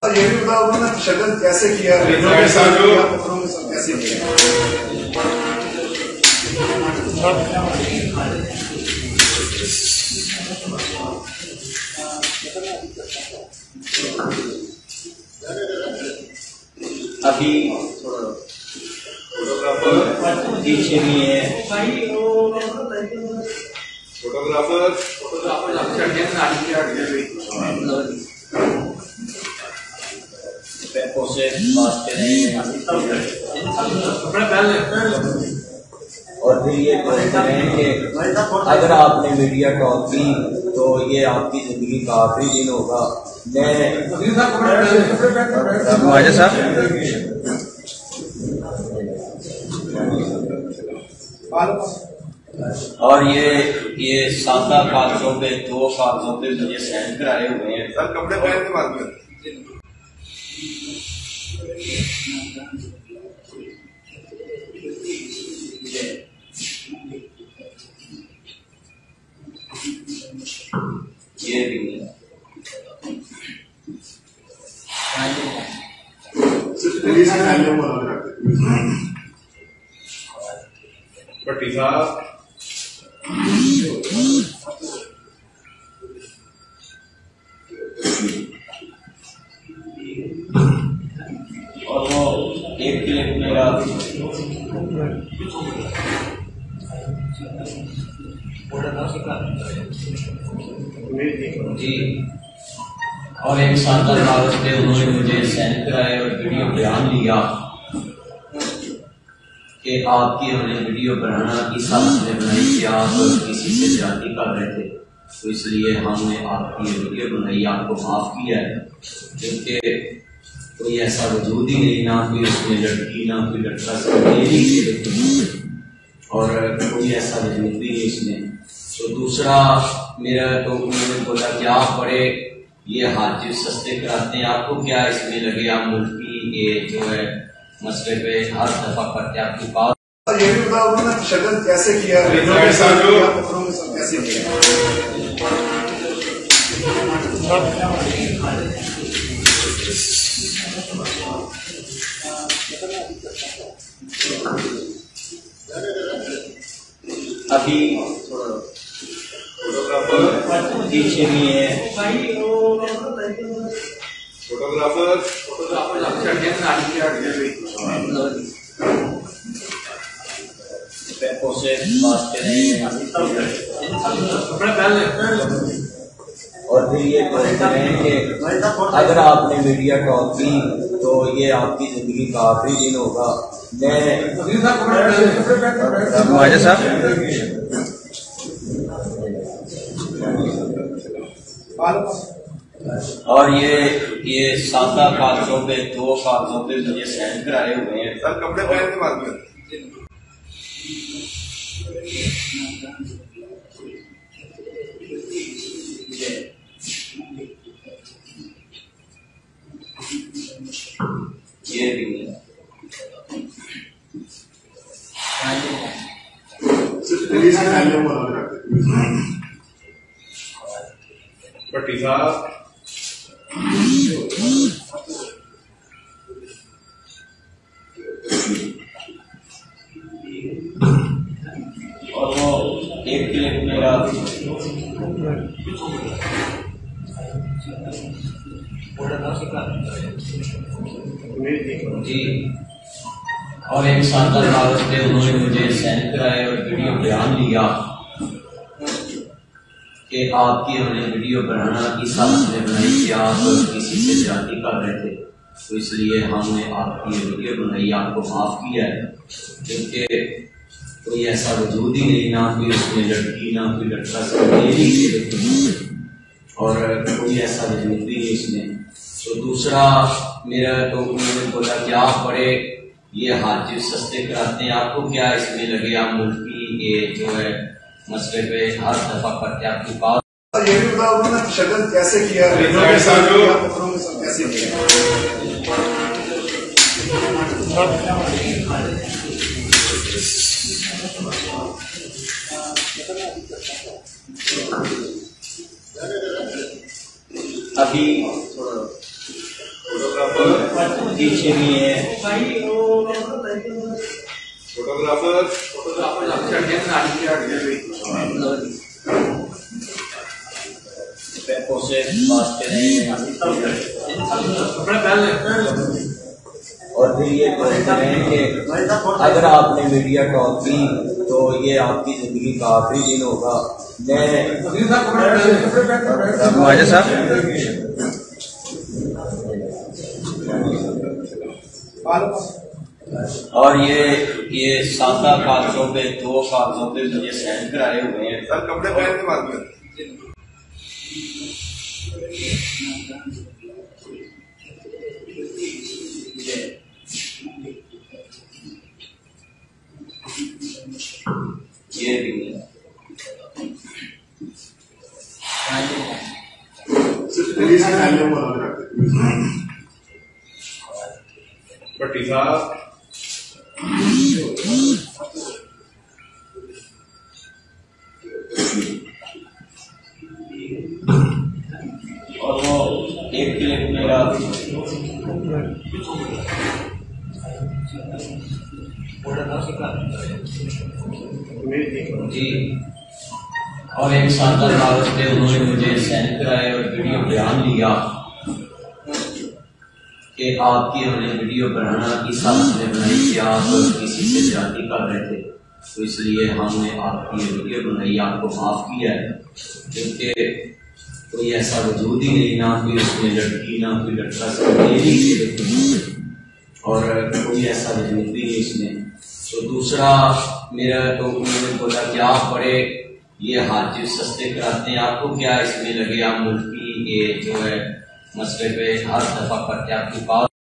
ये भी बताओ ना तशद्दुद कैसे किया, पत्थरों के साथ कैसे किया। अभी पीछे भी है फोटोग्राफर से बात करें और फिर ये कहते हैं कि अगर आपने मीडिया टॉक की तो ये आपकी जिंदगी का आखिरी दिन होगा। मैं साहब और ये सादा कागजों पे 2 कागजों पे मुझे साइन कराए हुए हैं। सर कपड़े पहन के बात करें। ये भी भट्टी साहब और वो एक क्लिप मेरा जी और एक साल कागज पे उन्होंने मुझे साइन कराए और वीडियो बयान लिया कि आपकी हमने वीडियो बनाना इस हालत में बनाई कि आप किसी से ज्यादती कर रहे थे, तो इसलिए हमने आपकी वीडियो बनाई, आपको माफ किया है। क्योंकि कोई ऐसा वजूद ही नहीं, ना कोई उसमें लड़की ना कोई लड़का और कोई ऐसा वजूद भी नहीं इसमें। तो दूसरा मेरा तो उन्होंने बोला कि आप बड़े ये हाजिर सस्ते कराते हैं, आपको क्या इसमें लगे, आप मुल्की ये जो है मसले पे हर दफा करते आपकी बात। ये भी बताओ ना तशद्दुद कैसे किया, पत्थरों के साथ कैसे किया। अभी पीछे भी है फोटोग्राफर से बात करें और फिर ये कहते हैं कि अगर आपने मीडिया टॉक की तो ये आपकी जिंदगी का आखिरी दिन होगा। मैं साहब और ये सादा कागजों पे 2 कागजों पे मुझे साइन कराए हुए हैं। सर कपड़े पहन के बात करें। ये भी भट्टी साहब और वो एक क्लिप मेरा जी और एक साल कागज पे उन्होंने मुझे साइन कराए और वीडियो बयान लिया कि आपकी हमने वीडियो बनाना इस हालत में बनाई कि आप किसी से ज्यादती कर रहे थे, तो इसलिए हमने आपकी वीडियो बनाई, आपको माफ किया है। क्योंकि कोई ऐसा वजूद ही नहीं, ना कोई उसमें लड़की ना कोई लड़का और कोई ऐसा वजूद भी नहीं इसमें। तो दूसरा मेरा तो उन्होंने बोला कि आप बड़े ये हाजिर सस्ते कराते हैं, आपको क्या इसमें लगे, आप मुल्की ये जो है मसले पे हर दफा करते आपकी बात। ये भी बताओ ना तशद्दुद कैसे किया, पत्थरों के साथ कैसे किया। अभी पीछे भी है फोटोग्राफर उसे बात करें और फिर ये कहते हैं कि अगर आपने मीडिया टॉक की तो ये आपकी जिंदगी का आखिरी दिन होगा। मैं साहब और ये सादा कागजों पे 2 कागजों पे मुझे साइन कराए हुए हैं। सर कपड़े पहन के बात कर। ये भी पुलिस के थाने में पट्टी साहब और वो एक क्लिप मेरा जी और एक सादा कागज पे उन्होंने मुझे साइन कराए और वीडियो बयान लिया कि आपकी हमने वीडियो बनाना की साजिश ने बनाई कि आप किसी से ज्यादती कर रहे थे, तो इसलिए हमने आपकी ये वीडियो बनाई, आपको माफ किया है। क्योंकि कोई ऐसा वजूद ही नहीं, ना कोई उसमें लड़की ना कोई लड़का, और कोई ऐसा वजूद भी नहीं इसमें। तो दूसरा मेरा तो उन्होंने बोला कि आप बड़े ये हाजिर सस्ते कराते हैं, आपको क्या इसमें लगे, आप मुल्क की ये जो है मसले पे हर दफा करते आपकी बात